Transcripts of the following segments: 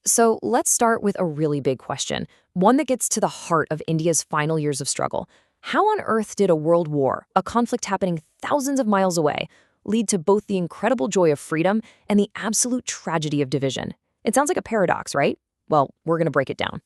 So let's start with a really big question, one that gets to the heart of India's final years of struggle. How on earth did a world war, a conflict happening thousands of miles away, lead to both the incredible joy of freedom and the absolute tragedy of division? It sounds like a paradox, right? Well, we're going to break it down.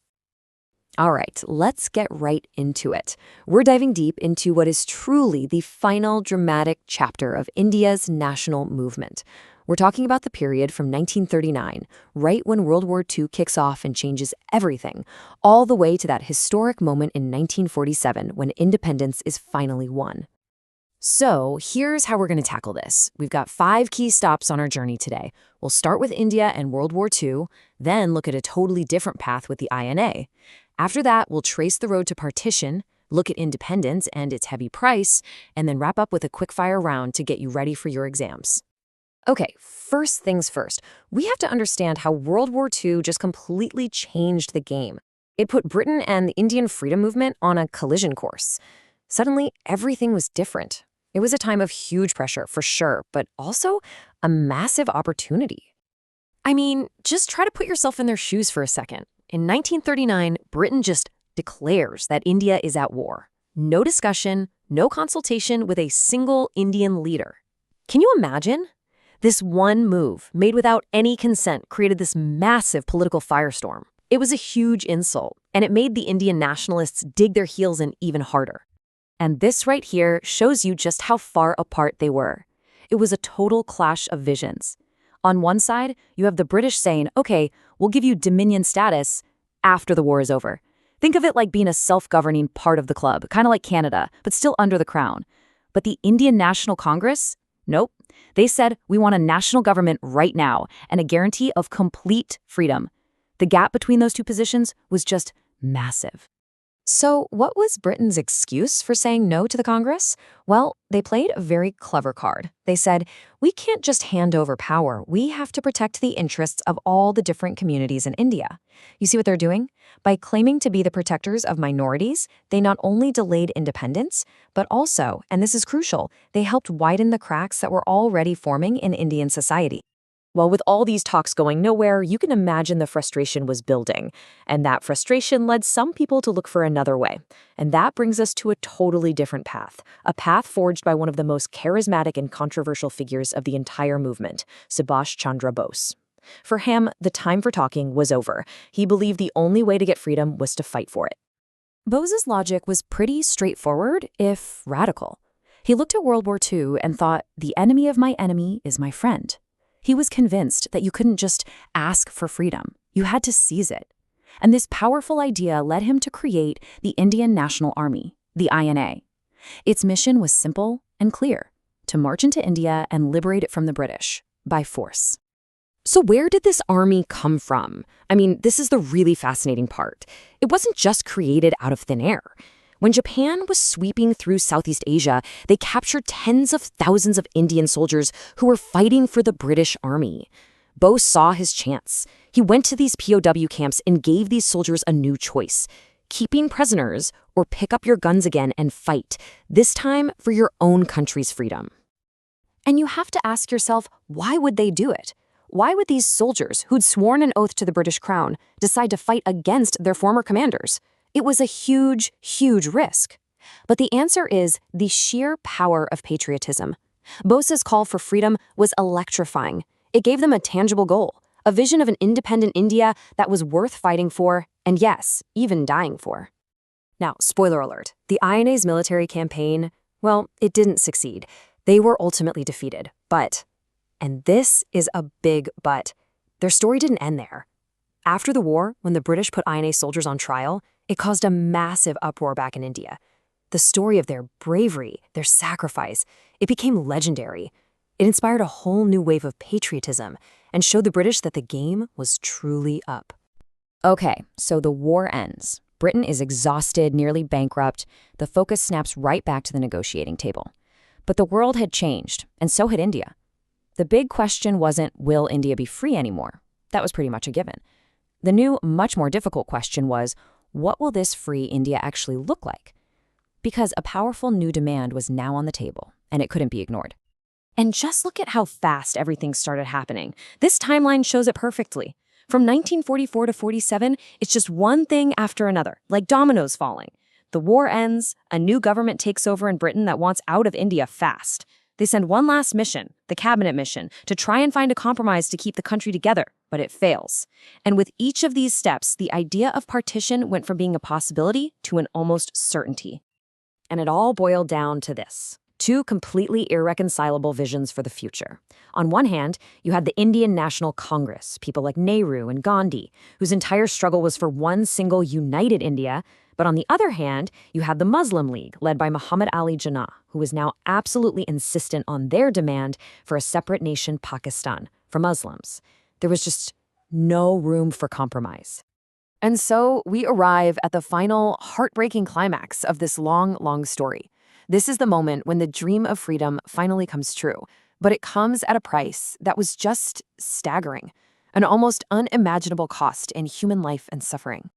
All right, let's get right into it. We're diving deep into what is truly the final dramatic chapter of India's national movement. We're talking about the period from 1939, right when World War II kicks off and changes everything, all the way to that historic moment in 1947 when independence is finally won. So here's how we're going to tackle this. We've got 5 key stops on our journey today. We'll start with India and World War II, then look at a totally different path with the INA. After that, we'll trace the road to partition, look at independence and its heavy price, and then wrap up with a quick-fire round to get you ready for your exams. Okay, first things first, we have to understand how World War II just completely changed the game. It put Britain and the Indian freedom movement on a collision course. Suddenly, everything was different. It was a time of huge pressure, for sure, but also a massive opportunity. I mean, just try to put yourself in their shoes for a second. In 1939, Britain just declares that India is at war. No discussion, no consultation with a single Indian leader. Can you imagine? This one move, made without any consent, created this massive political firestorm. It was a huge insult, and it made the Indian nationalists dig their heels in even harder. And this right here shows you just how far apart they were. It was a total clash of visions. On one side, you have the British saying, okay, we'll give you dominion status after the war is over. Think of it like being a self-governing part of the club, kind of like Canada, but still under the crown. But the Indian National Congress? Nope. They said, we want a national government right now and a guarantee of complete freedom. The gap between those two positions was just massive. So what was Britain's excuse for saying no to the Congress? Well, they played a very clever card. They said, we can't just hand over power. We have to protect the interests of all the different communities in India. You see what they're doing? By claiming to be the protectors of minorities, they not only delayed independence, but also, and this is crucial, they helped widen the cracks that were already forming in Indian society. Well, with all these talks going nowhere, you can imagine the frustration was building. And that frustration led some people to look for another way. And that brings us to a totally different path, a path forged by one of the most charismatic and controversial figures of the entire movement, Subhash Chandra Bose. For him, the time for talking was over. He believed the only way to get freedom was to fight for it. Bose's logic was pretty straightforward, if radical. He looked at World War II and thought, the enemy of my enemy is my friend. He was convinced that you couldn't just ask for freedom. You had to seize it. And this powerful idea led him to create the Indian National Army, the INA. Its mission was simple and clear, to march into India and liberate it from the British, by force. So where did this army come from? I mean, this is the really fascinating part. It wasn't just created out of thin air. When Japan was sweeping through Southeast Asia, they captured tens of thousands of Indian soldiers who were fighting for the British Army. Bose saw his chance. He went to these POW camps and gave these soldiers a new choice: keeping prisoners or pick up your guns again and fight, this time for your own country's freedom. And you have to ask yourself, why would they do it? Why would these soldiers, who'd sworn an oath to the British crown, decide to fight against their former commanders? It was a huge, huge risk. But the answer is the sheer power of patriotism. Bose's call for freedom was electrifying. It gave them a tangible goal, a vision of an independent India that was worth fighting for, and yes, even dying for. Now, spoiler alert, the INA's military campaign, well, it didn't succeed. They were ultimately defeated, but, and this is a big but, their story didn't end there. After the war, when the British put INA soldiers on trial, it caused a massive uproar back in India. The story of their bravery, their sacrifice, it became legendary. It inspired a whole new wave of patriotism and showed the British that the game was truly up. Okay, so the war ends. Britain is exhausted, nearly bankrupt. The focus snaps right back to the negotiating table. But the world had changed, and so had India. The big question wasn't, will India be free anymore? That was pretty much a given. The new, much more difficult question was, what will this free India actually look like? Because a powerful new demand was now on the table, and it couldn't be ignored. And just look at how fast everything started happening. This timeline shows it perfectly. From 1944 to 47, it's just one thing after another, like dominoes falling. The war ends, a new government takes over in Britain that wants out of India fast. They send one last mission, the cabinet mission, to try and find a compromise to keep the country together, but it fails. And with each of these steps, the idea of partition went from being a possibility to an almost certainty. And it all boiled down to this: two completely irreconcilable visions for the future. On one hand, you had the Indian National Congress, people like Nehru and Gandhi, whose entire struggle was for one single united India. But on the other hand, you had the Muslim League, led by Muhammad Ali Jinnah, who was now absolutely insistent on their demand for a separate nation, Pakistan, for Muslims. There was just no room for compromise. And so we arrive at the final heartbreaking climax of this long, long story. This is the moment when the dream of freedom finally comes true, but it comes at a price that was just staggering, an almost unimaginable cost in human life and suffering.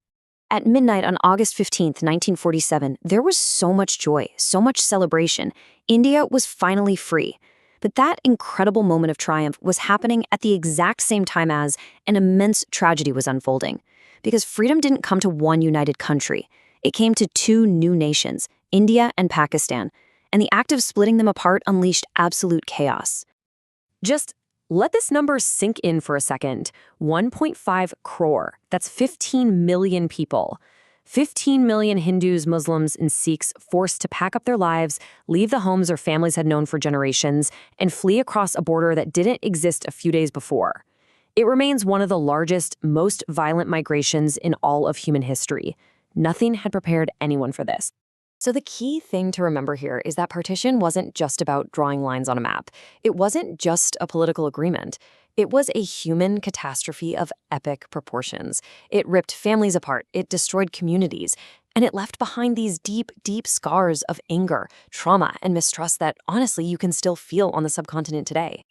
At midnight on August 15th, 1947, there was so much joy, so much celebration. India was finally free. But that incredible moment of triumph was happening at the exact same time as an immense tragedy was unfolding. Because freedom didn't come to one united country. It came to two new nations, India and Pakistan. And the act of splitting them apart unleashed absolute chaos. Just let this number sink in for a second. 1.5 crore. That's 15 million people. 15 million Hindus, Muslims, and Sikhs forced to pack up their lives, leave the homes their families had known for generations, and flee across a border that didn't exist a few days before. It remains one of the largest, most violent migrations in all of human history. Nothing had prepared anyone for this. So the key thing to remember here is that partition wasn't just about drawing lines on a map. It wasn't just a political agreement. It was a human catastrophe of epic proportions. It ripped families apart, it destroyed communities, and it left behind these deep, deep scars of anger, trauma, and mistrust that, honestly, you can still feel on the subcontinent today.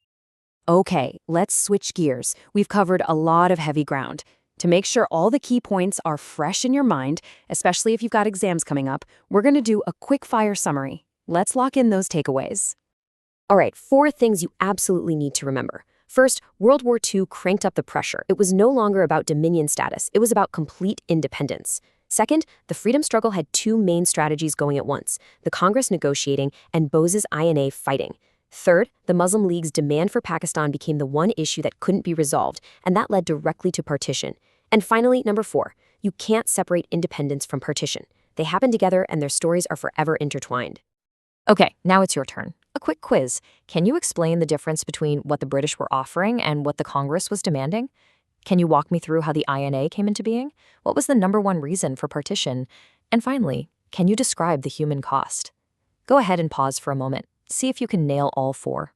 Okay, let's switch gears. We've covered a lot of heavy ground. To make sure all the key points are fresh in your mind, especially if you've got exams coming up, we're going to do a quick-fire summary. Let's lock in those takeaways. All right, 4 things you absolutely need to remember. First, World War II cranked up the pressure. It was no longer about dominion status. It was about complete independence. Second, the freedom struggle had 2 main strategies going at once: the Congress negotiating and Bose's INA fighting. Third, the Muslim League's demand for Pakistan became the one issue that couldn't be resolved, and that led directly to partition. And finally, number 4, you can't separate independence from partition. They happen together and their stories are forever intertwined. Okay, now it's your turn. A quick quiz. Can you explain the difference between what the British were offering and what the Congress was demanding? Can you walk me through how the INA came into being? What was the number 1 reason for partition? And finally, can you describe the human cost? Go ahead and pause for a moment. See if you can nail all 4.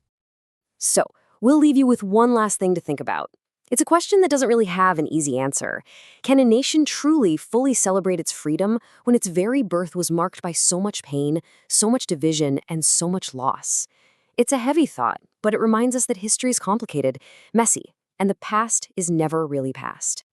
So, we'll leave you with one last thing to think about. It's a question that doesn't really have an easy answer. Can a nation truly fully celebrate its freedom when its very birth was marked by so much pain, so much division, and so much loss? It's a heavy thought, but it reminds us that history is complicated, messy, and the past is never really past.